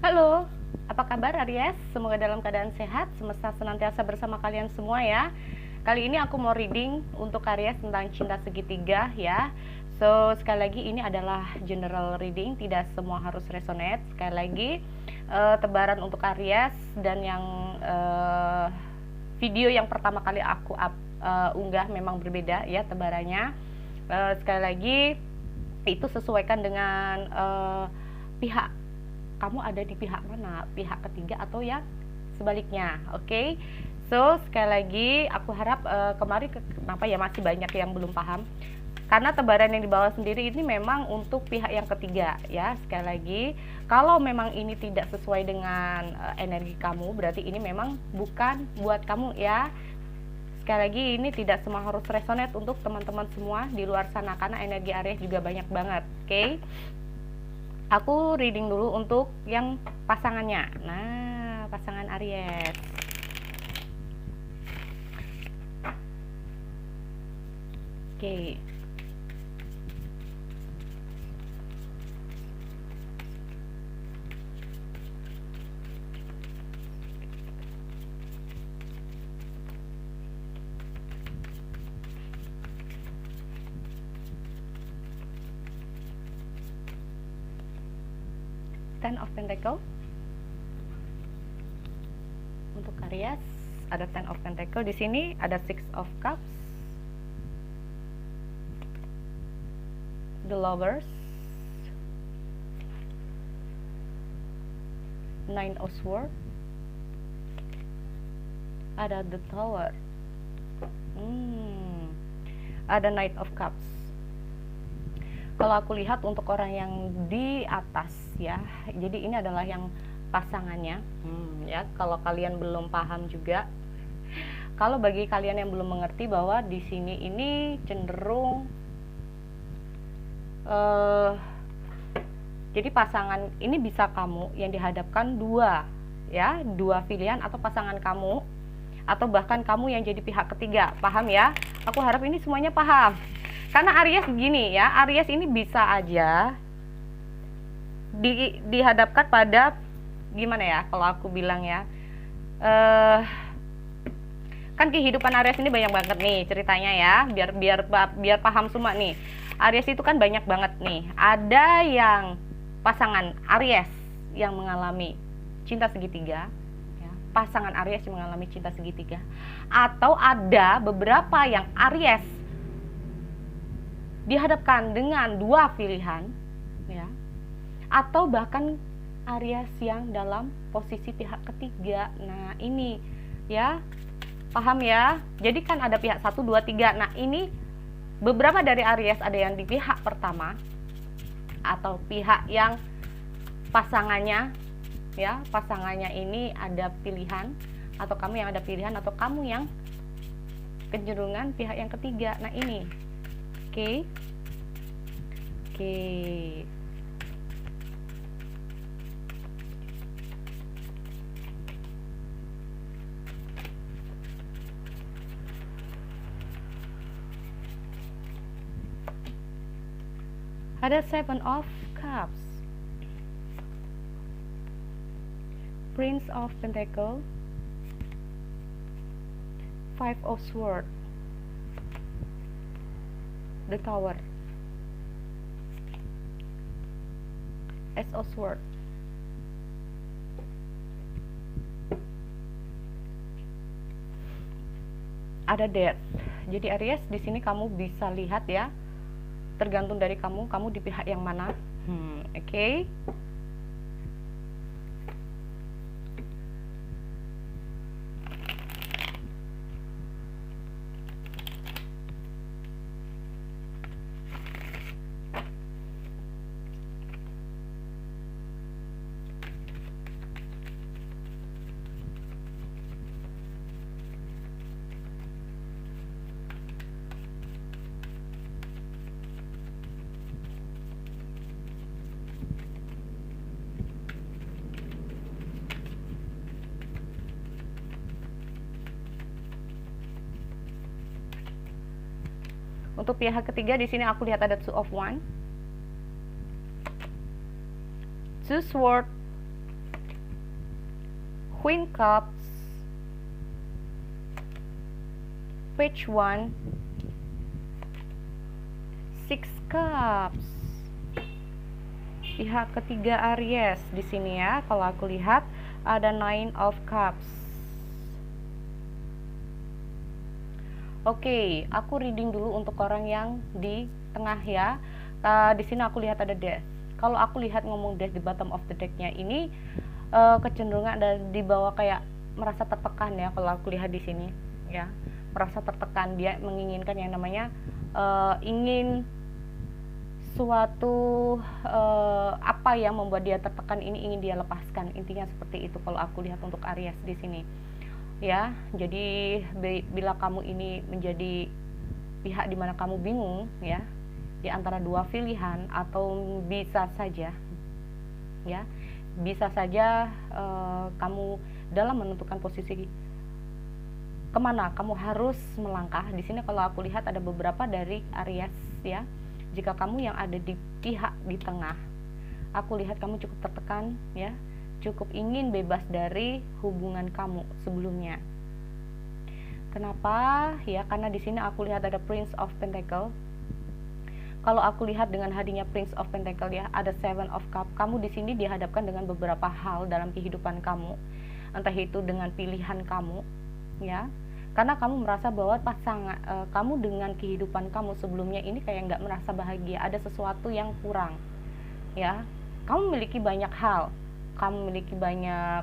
Halo, apa kabar Aries? Semoga dalam keadaan sehat, semesta senantiasa bersama kalian semua ya. Kali ini aku mau reading untuk Aries tentang cinta segitiga ya. So, sekali lagi ini adalah general reading, tidak semua harus resonate. Sekali lagi, tebaran untuk Aries dan yang video yang pertama kali aku unggah memang berbeda ya tebarannya. Sekali lagi, itu sesuaikan dengan pihak kamu ada di pihak mana, pihak ketiga atau yang sebaliknya. Oke. So, sekali lagi aku harap kemarin kenapa ya masih banyak yang belum paham. Karena tebaran yang dibawa sendiri ini memang untuk pihak yang ketiga ya. Sekali lagi, kalau memang ini tidak sesuai dengan energi kamu, berarti ini memang bukan buat kamu ya. Sekali lagi, ini tidak semua harus resonate untuk teman-teman semua di luar sana karena energi Aries juga banyak banget. Oke. Aku reading dulu untuk yang pasangannya. Nah, pasangan Aries. Oke. Ten of Pentacle. Untuk Aries ada Ten of Pentacle, di sini ada Six of Cups, The Lovers, Nine of Swords, ada The Tower, ada Knight of Cups. Kalau aku lihat untuk orang yang di atas ya, jadi ini adalah yang pasangannya ya. Kalau kalian belum paham juga, kalau bagi kalian yang belum mengerti bahwa di sini ini cenderung jadi pasangan ini bisa kamu yang dihadapkan dua pilihan, atau pasangan kamu, atau bahkan kamu yang jadi pihak ketiga. Paham ya? Aku harap ini semuanya paham. Karena Aries gini ya, Aries ini bisa aja dihadapkan pada gimana ya kalau aku bilang ya, kan kehidupan Aries ini banyak banget nih ceritanya ya, biar paham semua nih. Aries itu kan banyak banget nih. Ada yang pasangan Aries yang mengalami cinta segitiga ya, pasangan Aries yang mengalami cinta segitiga, atau ada beberapa yang Aries dihadapkan dengan dua pilihan ya, atau bahkan Aries yang dalam posisi pihak ketiga. Nah ini ya, paham ya? Jadi kan ada pihak 1, 2, 3. Nah ini beberapa dari Aries ada yang di pihak pertama, atau pihak yang pasangannya ya, pasangannya ini ada pilihan, atau kamu yang ada pilihan, atau kamu yang kecenderungan pihak yang ketiga. Nah ini Oke. Ada Seven of Cups, Prince of Pentacle, Five of Swords, The Tower, Ace of Swords, ada Death. Jadi Aries di sini kamu bisa lihat ya, tergantung dari kamu di pihak yang mana. Oke. Untuk pihak ketiga di sini aku lihat ada Two of Wands, Two Swords, Queen Cups, Page 1, Six Cups. Pihak ketiga Aries di sini ya, kalau aku lihat ada Nine of Cups. Oke, aku reading dulu untuk orang yang di tengah ya. Di sini aku lihat ada Death. Kalau aku lihat ngomong Death di bottom of the deck-nya ini kecenderungan ada di bawah kayak merasa tertekan ya, kalau aku lihat di sini ya. Merasa tertekan, dia menginginkan yang namanya ingin suatu apa yang membuat dia tertekan ini ingin dia lepaskan, intinya seperti itu kalau aku lihat untuk Aries di sini ya. Jadi bila kamu ini menjadi pihak di mana kamu bingung ya di antara dua pilihan, atau bisa saja ya, bisa saja kamu dalam menentukan posisi kemana kamu harus melangkah. Di sini kalau aku lihat ada beberapa dari Aries ya. Jika kamu yang ada di pihak di tengah, aku lihat kamu cukup tertekan ya, cukup ingin bebas dari hubungan kamu sebelumnya. Kenapa? Ya karena di sini aku lihat ada Prince of Pentacle. Kalau aku lihat dengan hadirnya Prince of Pentacle ya, ada Seven of Cup. Kamu di sini dihadapkan dengan beberapa hal dalam kehidupan kamu, entah itu dengan pilihan kamu ya. Karena kamu merasa bahwa pasangan kamu dengan kehidupan kamu sebelumnya ini kayak nggak merasa bahagia, ada sesuatu yang kurang ya. Kamu memiliki banyak hal, kamu memiliki banyak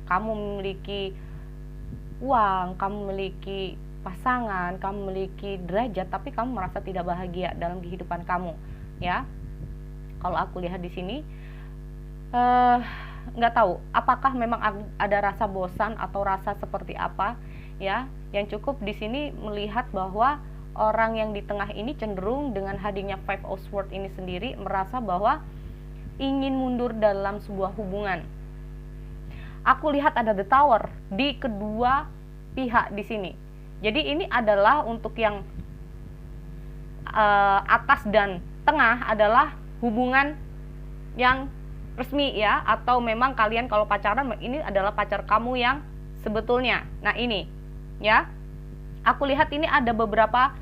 kamu memiliki uang, kamu memiliki pasangan, kamu memiliki derajat, tapi kamu merasa tidak bahagia dalam kehidupan kamu ya. Kalau aku lihat di sini nggak tahu apakah memang ada rasa bosan atau rasa seperti apa ya. Yang cukup di sini melihat bahwa orang yang di tengah ini cenderung dengan hadirnya Five of Swords ini sendiri merasa bahwa ingin mundur dalam sebuah hubungan. Aku lihat ada The Tower di kedua pihak di sini. Jadi ini adalah untuk yang atas dan tengah adalah hubungan yang resmi ya, atau memang kalian kalau pacaran ini adalah pacar kamu yang sebetulnya. Nah ini ya, aku lihat ini ada beberapa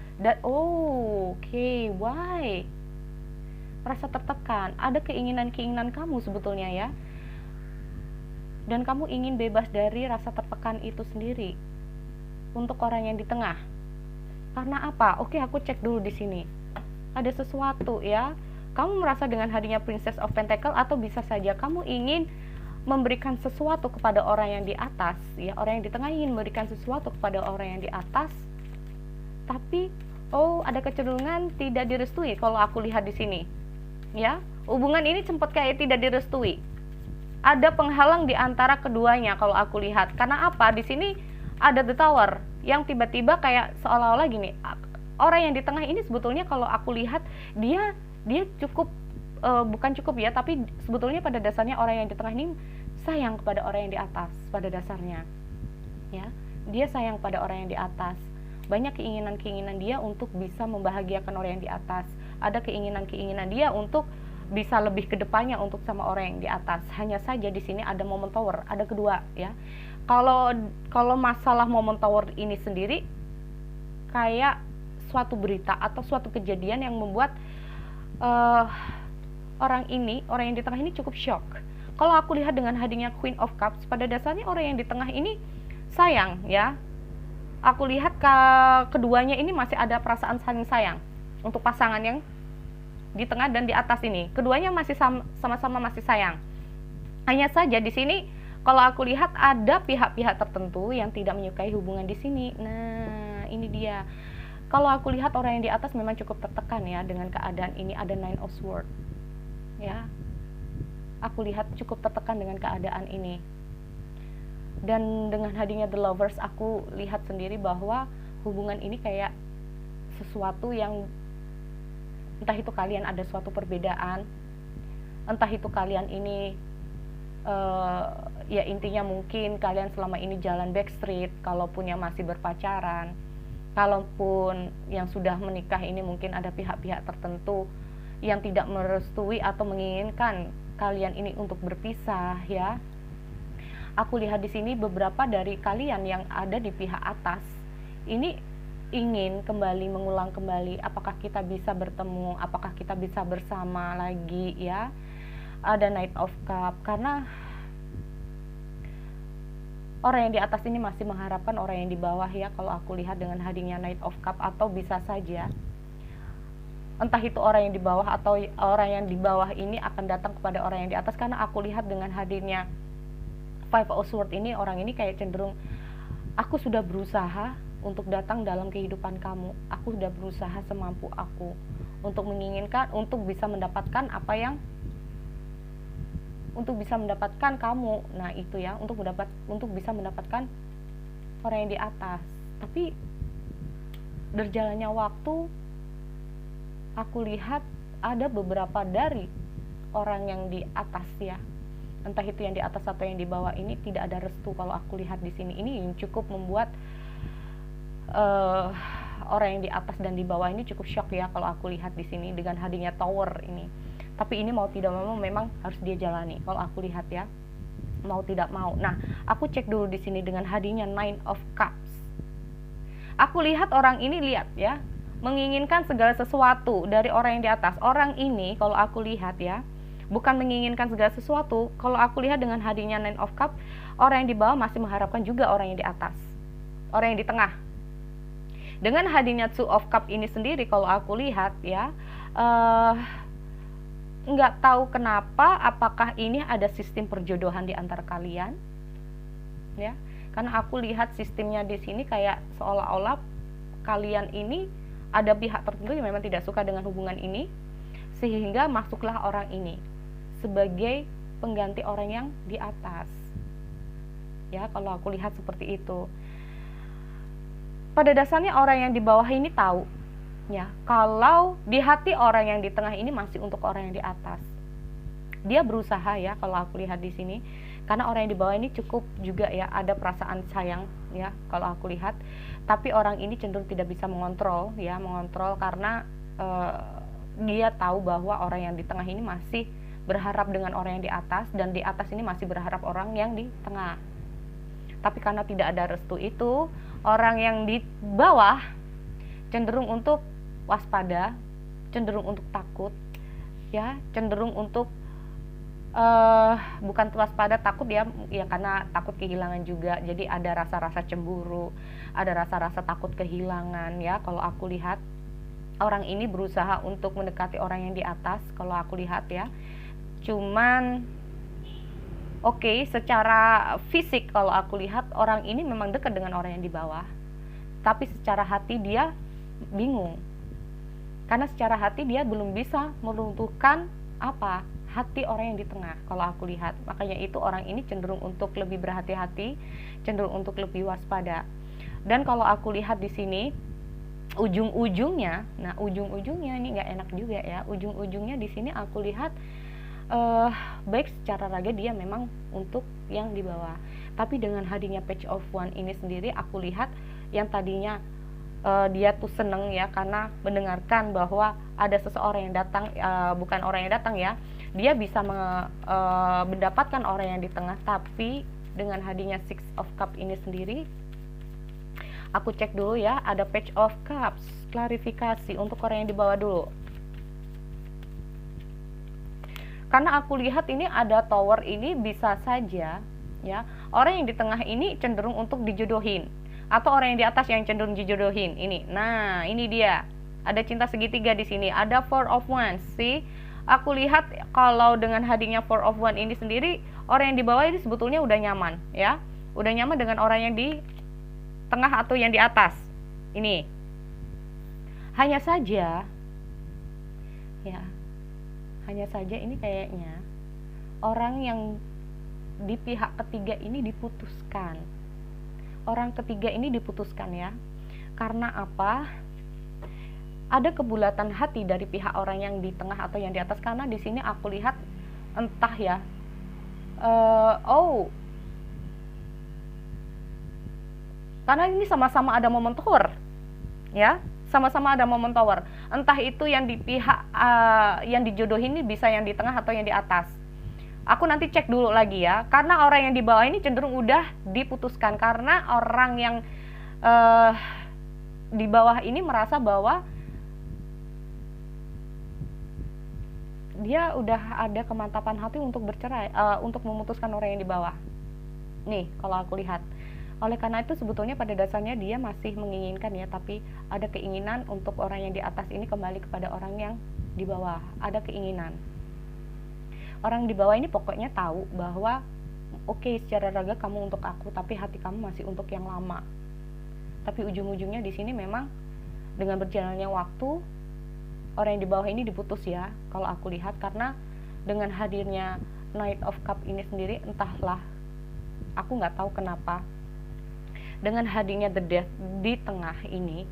why merasa tertekan, ada keinginan kamu sebetulnya ya, dan kamu ingin bebas dari rasa tertekan itu sendiri untuk orang yang di tengah. Karena apa? Oke, aku cek dulu di sini ada sesuatu ya. Kamu merasa dengan hadirnya Princess of Pentacle, atau bisa saja kamu ingin memberikan sesuatu kepada orang yang di atas ya. Orang yang di tengah ingin memberikan sesuatu kepada orang yang di atas, tapi ada kecenderungan tidak direstui kalau aku lihat di sini ya. Hubungan ini sempat kayak tidak direstui, ada penghalang di antara keduanya kalau aku lihat. Karena apa? Di sini ada The Tower yang tiba-tiba kayak seolah-olah gini, orang yang di tengah ini sebetulnya kalau aku lihat dia cukup bukan cukup ya, tapi sebetulnya pada dasarnya orang yang di tengah ini sayang kepada orang yang di atas pada dasarnya ya. Dia sayang pada orang yang di atas, banyak keinginan dia untuk bisa membahagiakan orang yang di atas, ada keinginan dia untuk bisa lebih ke depannya untuk sama orang yang di atas. Hanya saja di sini ada momen tower, ada kedua ya. Kalau masalah momen tower ini sendiri kayak suatu berita atau suatu kejadian yang membuat orang yang di tengah ini cukup shock. Kalau aku lihat dengan hadirnya Queen of Cups, pada dasarnya orang yang di tengah ini sayang ya. Aku lihat keduanya ini masih ada perasaan saling sayang untuk pasangan yang di tengah dan di atas ini. Keduanya masih sama-sama masih sayang. Hanya saja di sini kalau aku lihat ada pihak-pihak tertentu yang tidak menyukai hubungan di sini. Nah, ini dia. Kalau aku lihat orang yang di atas memang cukup tertekan ya dengan keadaan ini, ada Nine of Swords ya. Aku lihat cukup tertekan dengan keadaan ini. Dan dengan hadirnya The Lovers, aku lihat sendiri bahwa hubungan ini kayak sesuatu yang entah itu kalian ada suatu perbedaan, entah itu kalian ini ya intinya mungkin kalian selama ini jalan backstreet, kalaupun yang masih berpacaran, kalaupun yang sudah menikah ini mungkin ada pihak-pihak tertentu yang tidak merestui atau menginginkan kalian ini untuk berpisah ya. aku lihat di sini beberapa dari kalian yang ada di pihak atas ini ingin kembali mengulang kembali, apakah kita bisa bertemu, apakah kita bisa bersama lagi ya. Ada Knight of Cup, karena orang yang di atas ini masih mengharapkan orang yang di bawah ya, kalau aku lihat dengan hadirnya Knight of Cup. Atau bisa saja entah itu orang yang di bawah atau orang yang di bawah ini akan datang kepada orang yang di atas, karena aku lihat dengan hadirnya Five of Swords ini, orang ini kayak cenderung, aku sudah berusaha untuk datang dalam kehidupan kamu, aku sudah berusaha semampu aku untuk menginginkan, untuk bisa mendapatkan apa yang, untuk bisa mendapatkan kamu. Nah itu ya, untuk bisa mendapatkan orang yang di atas. Tapi berjalannya waktu, aku lihat ada beberapa dari orang yang di atas ya, entah itu yang di atas atau yang di bawah ini, tidak ada restu kalau aku lihat di sini. Ini yang cukup membuat orang yang di atas dan di bawah ini cukup shock ya kalau aku lihat di sini dengan hadirnya Tower ini. Tapi ini mau tidak mau memang harus dia jalani kalau aku lihat ya, mau tidak mau. Nah, aku cek dulu di sini dengan hadirnya Nine of Cups. Aku lihat orang ini, lihat ya, menginginkan segala sesuatu dari orang yang di atas. Orang ini kalau aku lihat ya, bukan menginginkan segala sesuatu. Kalau aku lihat dengan hadirnya Nine of Cups, orang yang di bawah masih mengharapkan juga orang yang di atas, orang yang di tengah. Dengan hadirnya Two of Cups ini sendiri kalau aku lihat ya, nggak tahu kenapa, apakah ini ada sistem perjodohan di antara kalian ya, karena aku lihat sistemnya di sini kayak seolah-olah kalian ini ada pihak tertentu yang memang tidak suka dengan hubungan ini, sehingga masuklah orang ini sebagai pengganti orang yang di atas ya, kalau aku lihat seperti itu. Pada dasarnya orang yang di bawah ini tahu ya, kalau di hati orang yang di tengah ini masih untuk orang yang di atas. Dia berusaha ya kalau aku lihat di sini, karena orang yang di bawah ini cukup juga ya ada perasaan sayang ya kalau aku lihat. Tapi orang ini cenderung tidak bisa mengontrol karena dia tahu bahwa orang yang di tengah ini masih berharap dengan orang yang di atas, dan di atas ini masih berharap orang yang di tengah. Tapi karena tidak ada restu itu, orang yang di bawah cenderung untuk waspada, cenderung untuk takut ya, cenderung untuk bukan waspada, takut ya karena takut kehilangan juga. Jadi ada rasa-rasa cemburu, ada rasa-rasa takut kehilangan ya. Kalau aku lihat orang ini berusaha untuk mendekati orang yang di atas kalau aku lihat ya. Cuman oke, secara fisik kalau aku lihat orang ini memang dekat dengan orang yang di bawah, tapi secara hati dia bingung. Karena secara hati dia belum bisa meruntuhkan hati orang yang di tengah kalau aku lihat. Makanya itu orang ini cenderung untuk lebih berhati-hati, cenderung untuk lebih waspada. Dan kalau aku lihat di sini ujung-ujungnya, ini nggak enak juga ya. Ujung-ujungnya di sini aku lihat baik secara raga dia memang untuk yang di bawah. Tapi dengan hadirnya Page of Wands ini sendiri, aku lihat yang tadinya dia tuh seneng ya karena mendengarkan bahwa ada seseorang yang datang, bukan orang yang datang ya, dia bisa mendapatkan orang yang di tengah. Tapi dengan hadirnya Six of Cups ini sendiri, aku cek dulu ya, ada Page of Cups, klarifikasi untuk orang yang di bawah dulu. Karena aku lihat ini ada Tower ini, bisa saja ya orang yang di tengah ini cenderung untuk dijodohin, atau orang yang di atas yang cenderung dijodohin ini. Nah, ini dia. Ada cinta segitiga di sini. Ada Four of Wands. See? Aku lihat kalau dengan hadirnya Four of Wands ini sendiri, orang yang di bawah ini sebetulnya udah nyaman, ya. Udah nyaman dengan orang yang di tengah atau yang di atas. Ini. Hanya saja ya. Hanya saja ini kayaknya orang yang di pihak ketiga ini diputuskan. Orang ketiga ini diputuskan ya. Karena apa? Ada kebulatan hati dari pihak orang yang di tengah atau yang di atas, karena di sini aku lihat entah ya. Karena ini sama-sama ada momen Tower. Ya, sama-sama ada momen Tower. Entah itu yang di pihak yang dijodohin ini bisa yang di tengah atau yang di atas. Aku nanti cek dulu lagi ya, karena orang yang di bawah ini cenderung udah diputuskan, karena orang yang di bawah ini merasa bahwa dia udah ada kemantapan hati untuk bercerai, untuk memutuskan orang yang di bawah. Nih, kalau aku lihat. Oleh karena itu sebetulnya pada dasarnya dia masih menginginkan ya, tapi ada keinginan untuk orang yang di atas ini kembali kepada orang yang di bawah. Ada keinginan. Orang di bawah ini pokoknya tahu bahwa oke, secara raga kamu untuk aku, tapi hati kamu masih untuk yang lama. Tapi ujung-ujungnya di sini memang dengan berjalannya waktu, orang yang di bawah ini diputus ya, kalau aku lihat, karena dengan hadirnya Knight of Cup ini sendiri, entahlah, aku nggak tahu kenapa, dengan hadirnya The Death di tengah ini,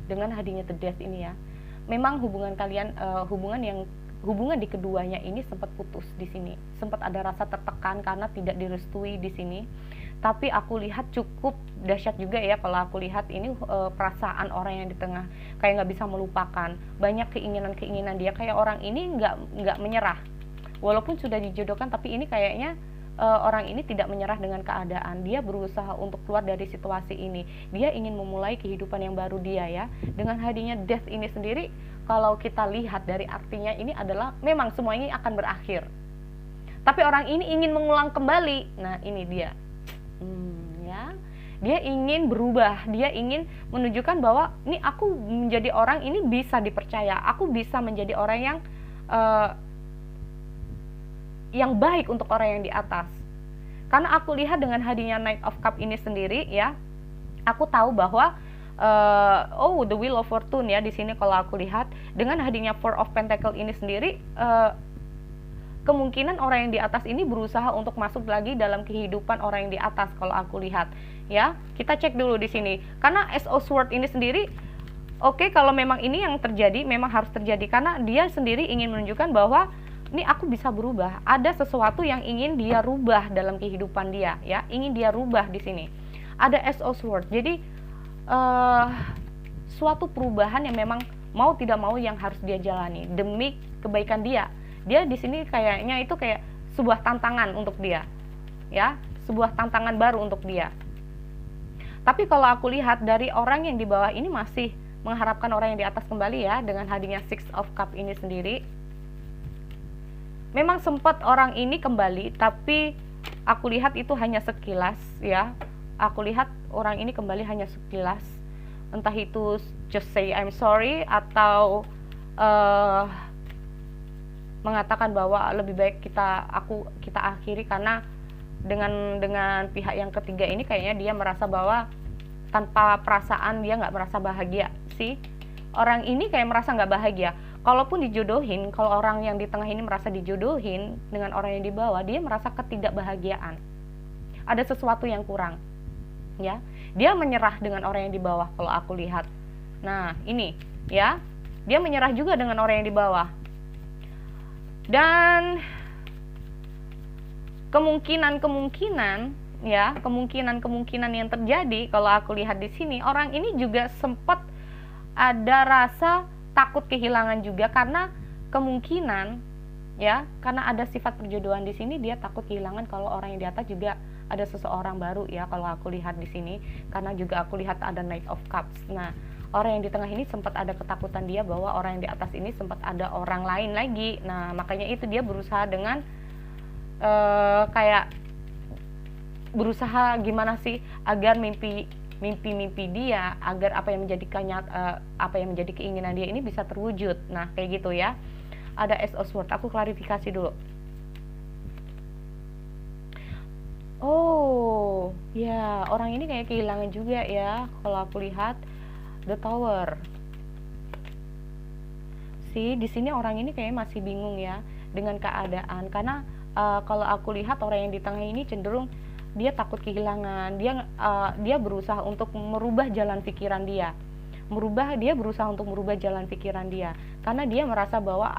dengan hadirnya The Death ini ya, memang hubungan kalian, hubungan di keduanya ini sempat putus di sini, sempat ada rasa tertekan karena tidak direstui di sini. Tapi aku lihat cukup dahsyat juga ya kalau aku lihat ini perasaan orang yang di tengah, kayak nggak bisa melupakan, banyak keinginan dia, kayak orang ini nggak menyerah, walaupun sudah dijodohkan, tapi ini kayaknya orang ini tidak menyerah dengan keadaan. Dia berusaha untuk keluar dari situasi ini. Dia ingin memulai kehidupan yang baru dia ya. Dengan hadirnya Death ini sendiri, kalau kita lihat dari artinya ini adalah memang semua ini akan berakhir. Tapi orang ini ingin mengulang kembali. Nah, ini dia. Ya. Dia ingin berubah. Dia ingin menunjukkan bahwa ini aku menjadi orang ini bisa dipercaya. Aku bisa menjadi orang yang baik untuk orang yang di atas. Karena aku lihat dengan hadirnya Knight of Cup ini sendiri ya, aku tahu bahwa the Wheel of Fortune ya di sini kalau aku lihat dengan hadirnya Four of Pentacle ini sendiri, kemungkinan orang yang di atas ini berusaha untuk masuk lagi dalam kehidupan orang yang di atas kalau aku lihat ya. Kita cek dulu di sini. Karena Ace of Swords ini sendiri, oke, kalau memang ini yang terjadi, memang harus terjadi karena dia sendiri ingin menunjukkan bahwa ini aku bisa berubah. Ada sesuatu yang ingin dia rubah dalam kehidupan dia, ya, ingin dia rubah di sini. Ada Ace of Swords. Jadi suatu perubahan yang memang mau tidak mau yang harus dia jalani demi kebaikan dia. Dia di sini kayaknya itu kayak sebuah tantangan untuk dia, ya, sebuah tantangan baru untuk dia. Tapi kalau aku lihat dari orang yang di bawah ini masih mengharapkan orang yang di atas kembali ya, dengan hadirnya Six of Cup ini sendiri. Memang sempat orang ini kembali, tapi aku lihat itu hanya sekilas ya. Aku lihat orang ini kembali hanya sekilas. Entah itu just say I'm sorry atau mengatakan bahwa lebih baik kita akhiri, karena dengan pihak yang ketiga ini kayaknya dia merasa bahwa tanpa perasaan dia nggak merasa bahagia sih. Orang ini kayak merasa nggak bahagia. Kalaupun dijodohin, kalau orang yang di tengah ini merasa dijodohin dengan orang yang di bawah, dia merasa ketidakbahagiaan. Ada sesuatu yang kurang, ya. Dia menyerah dengan orang yang di bawah kalau aku lihat. Nah, ini, ya. Dia menyerah juga dengan orang yang di bawah. Dan kemungkinan yang terjadi kalau aku lihat di sini, orang ini juga sempat ada rasa takut kehilangan juga, karena kemungkinan ya, karena ada sifat perjodohan di sini, dia takut kehilangan kalau orang yang di atas juga ada seseorang baru ya, kalau aku lihat di sini, karena juga aku lihat ada Knight of Cups. Nah, orang yang di tengah ini sempat ada ketakutan dia bahwa orang yang di atas ini sempat ada orang lain lagi. Nah, makanya itu dia berusaha dengan kayak berusaha gimana sih agar mimpi dia, agar apa yang menjadi keinginan dia ini bisa terwujud. Nah, kayak gitu ya. Ada Ace of Swords. Aku klarifikasi dulu. Oh, ya, orang ini kayak kehilangan juga ya. Kalau aku lihat The Tower. Di sini orang ini kayak masih bingung ya dengan keadaan, karena kalau aku lihat orang yang di tengah ini cenderung dia takut kehilangan. Dia berusaha untuk merubah jalan pikiran dia. Berusaha untuk merubah jalan pikiran dia. Karena dia merasa bahwa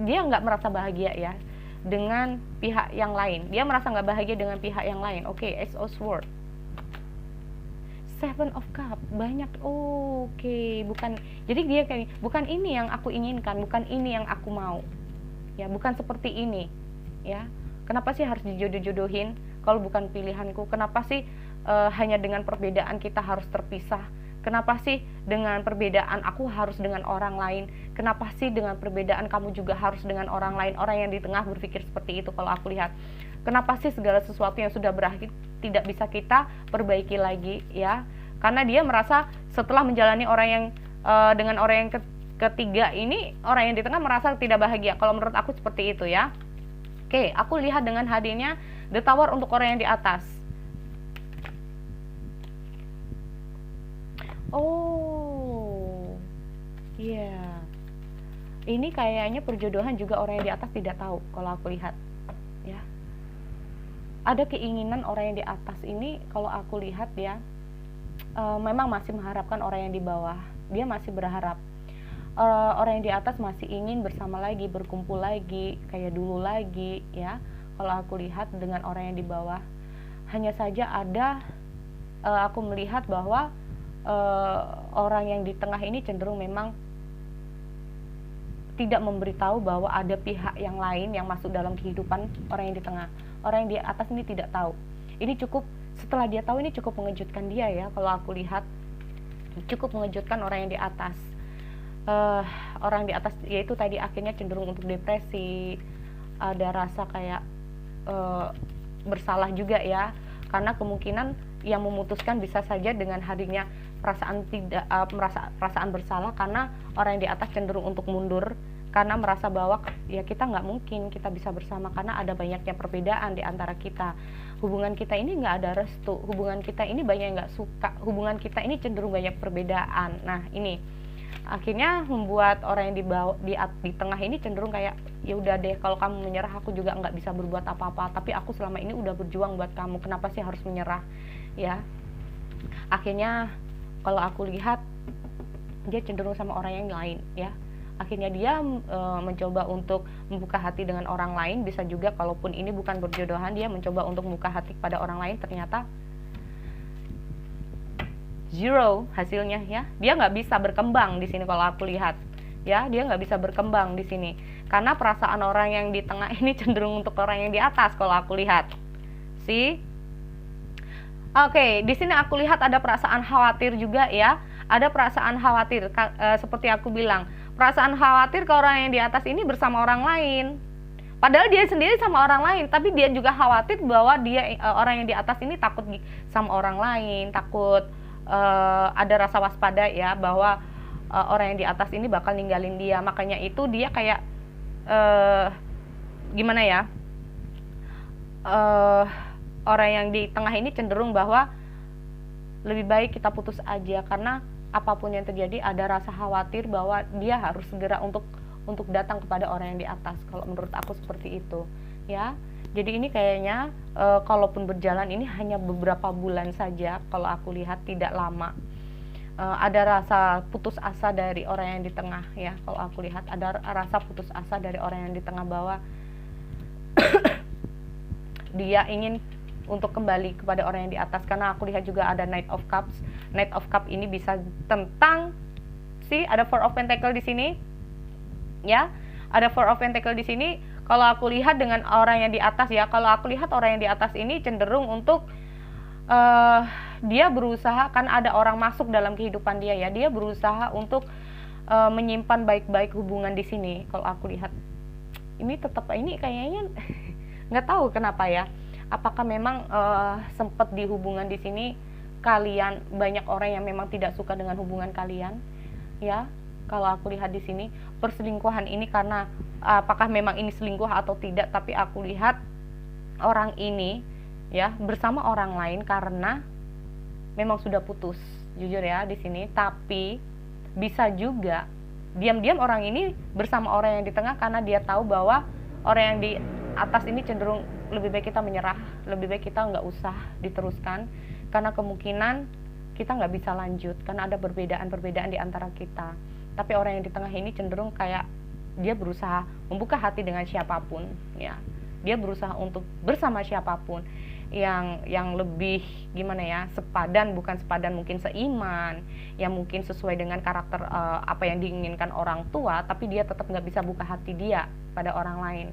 dia nggak merasa bahagia ya dengan pihak yang lain. Dia merasa nggak bahagia dengan pihak yang lain. Oke, Ace of Swords. Seven of Cup, banyak. Oke, bukan. Jadi dia kayak bukan ini yang aku inginkan, bukan ini yang aku mau. Ya, bukan seperti ini. Ya. Kenapa sih harus dijodoh-jodohin kalau bukan pilihanku? Kenapa sih hanya dengan perbedaan kita harus terpisah? Kenapa sih dengan perbedaan aku harus dengan orang lain? Kenapa sih dengan perbedaan kamu juga harus dengan orang lain? Orang yang di tengah berpikir seperti itu kalau aku lihat. Kenapa sih segala sesuatu yang sudah berakhir tidak bisa kita perbaiki lagi, ya? Karena dia merasa setelah menjalani orang yang dengan orang yang ketiga ini, orang yang di tengah merasa tidak bahagia. Kalau menurut aku seperti itu, ya. Oke, aku lihat dengan hadirnya The Tower untuk orang yang di atas. Oh, iya. Yeah. Ini kayaknya perjodohan juga orang yang di atas tidak tahu kalau aku lihat, ya. Ada keinginan orang yang di atas ini kalau aku lihat, ya, memang masih mengharapkan orang yang di bawah. Dia masih berharap orang yang di atas masih ingin bersama lagi, berkumpul lagi, kayak dulu lagi, ya. Kalau aku lihat dengan orang yang di bawah, hanya saja ada aku melihat bahwa orang yang di tengah ini cenderung memang tidak memberitahu bahwa ada pihak yang lain yang masuk dalam kehidupan orang yang di tengah. Orang yang di atas ini tidak tahu. Ini cukup, setelah dia tahu ini cukup mengejutkan dia, ya. Kalau aku lihat cukup mengejutkan orang yang di atas. Orang di atas yaitu tadi akhirnya cenderung untuk depresi, ada rasa kayak bersalah juga, ya, karena kemungkinan yang memutuskan bisa saja dengan hadirnya perasaan bersalah, karena orang yang di atas cenderung untuk mundur karena merasa bahwa ya kita nggak mungkin kita bisa bersama karena ada banyaknya perbedaan di antara kita. Hubungan kita ini nggak ada restu, hubungan kita ini banyak yang nggak suka, hubungan kita ini cenderung banyak perbedaan. Nah, ini akhirnya membuat orang yang di tengah ini cenderung kayak ya udah deh, kalau kamu menyerah aku juga nggak bisa berbuat apa-apa, tapi aku selama ini udah berjuang buat kamu, kenapa sih harus menyerah, ya. Akhirnya kalau aku lihat dia cenderung sama orang yang lain, ya. Akhirnya dia mencoba untuk membuka hati dengan orang lain. Bisa juga kalaupun ini bukan berjodohan, dia mencoba untuk membuka hati pada orang lain, ternyata zero hasilnya, ya. Dia nggak bisa berkembang di sini kalau aku lihat, ya. Dia nggak bisa berkembang di sini karena perasaan orang yang di tengah ini cenderung untuk orang yang di atas kalau aku lihat. Oke, di sini aku lihat ada perasaan khawatir juga, ya. Ada perasaan khawatir, seperti aku bilang, perasaan khawatir ke orang yang di atas ini bersama orang lain. Padahal dia sendiri sama orang lain, tapi dia juga khawatir bahwa dia orang yang di atas ini takut sama orang lain, takut ada rasa waspada, ya, bahwa orang yang di atas ini bakal ninggalin dia. Makanya itu dia kayak gimana ya? Orang yang di tengah ini cenderung bahwa lebih baik kita putus aja, karena apapun yang terjadi ada rasa khawatir bahwa dia harus segera untuk datang kepada orang yang di atas. Kalau menurut aku seperti itu, ya. Jadi ini kayaknya kalaupun berjalan ini hanya beberapa bulan saja, kalau aku lihat tidak lama. Ada rasa putus asa dari orang yang di tengah, ya. Kalau aku lihat ada rasa putus asa dari orang yang di tengah bahwa dia ingin untuk kembali kepada orang yang di atas, karena aku lihat juga ada Knight of Cups. Knight of Cups ini bisa tentang ada Four of Pentacle di sini, ya. Ada Four of Pentacle di sini. Kalau aku lihat dengan orang yang di atas, ya, kalau aku lihat orang yang di atas ini cenderung untuk dia berusaha, kan ada orang masuk dalam kehidupan dia, ya. Dia berusaha untuk menyimpan baik-baik hubungan di sini. Kalau aku lihat ini tetap ini kayaknya nggak tahu kenapa, ya. Apakah memang sempat di hubungan di sini kalian banyak orang yang memang tidak suka dengan hubungan kalian, ya. Kalau aku lihat di sini perselingkuhan ini karena apakah memang ini selingkuh atau tidak, tapi aku lihat orang ini, ya, bersama orang lain karena memang sudah putus, jujur, ya, di sini. Tapi bisa juga diam-diam orang ini bersama orang yang di tengah karena dia tahu bahwa orang yang di atas ini cenderung lebih baik kita menyerah, lebih baik kita nggak usah diteruskan, karena kemungkinan kita nggak bisa lanjut karena ada perbedaan di antara kita. Tapi orang yang di tengah ini cenderung kayak dia berusaha membuka hati dengan siapapun, ya. Dia berusaha untuk bersama siapapun yang lebih gimana, ya, sepadan, bukan sepadan mungkin seiman, yang mungkin sesuai dengan karakter apa yang diinginkan orang tua, tapi dia tetap nggak bisa buka hati dia pada orang lain.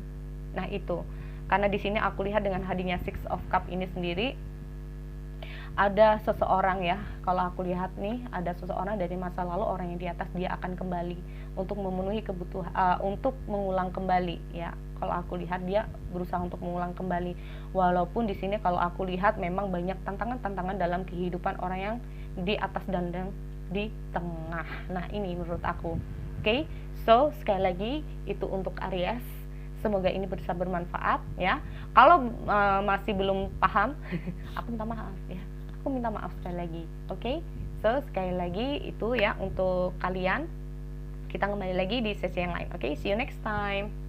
Nah, itu Karena di sini aku lihat dengan hadirnya Six of Cup ini sendiri, ada seseorang ya, kalau aku lihat nih, ada seseorang dari masa lalu, orang yang di atas, dia akan kembali untuk memenuhi kebutuhan, untuk mengulang kembali ya. Kalau aku lihat dia berusaha untuk mengulang kembali, walaupun di sini kalau aku lihat memang banyak tantangan-tantangan dalam kehidupan orang yang di atas dan di tengah. Nah ini menurut aku. Oke, so sekali lagi itu untuk Aries. Semoga ini bisa bermanfaat ya. Kalau masih belum paham, aku minta maaf ya. Aku minta maaf sekali lagi. Oke, so sekali lagi itu ya untuk kalian. Kita kembali lagi di sesi yang lain. Oke, see you next time.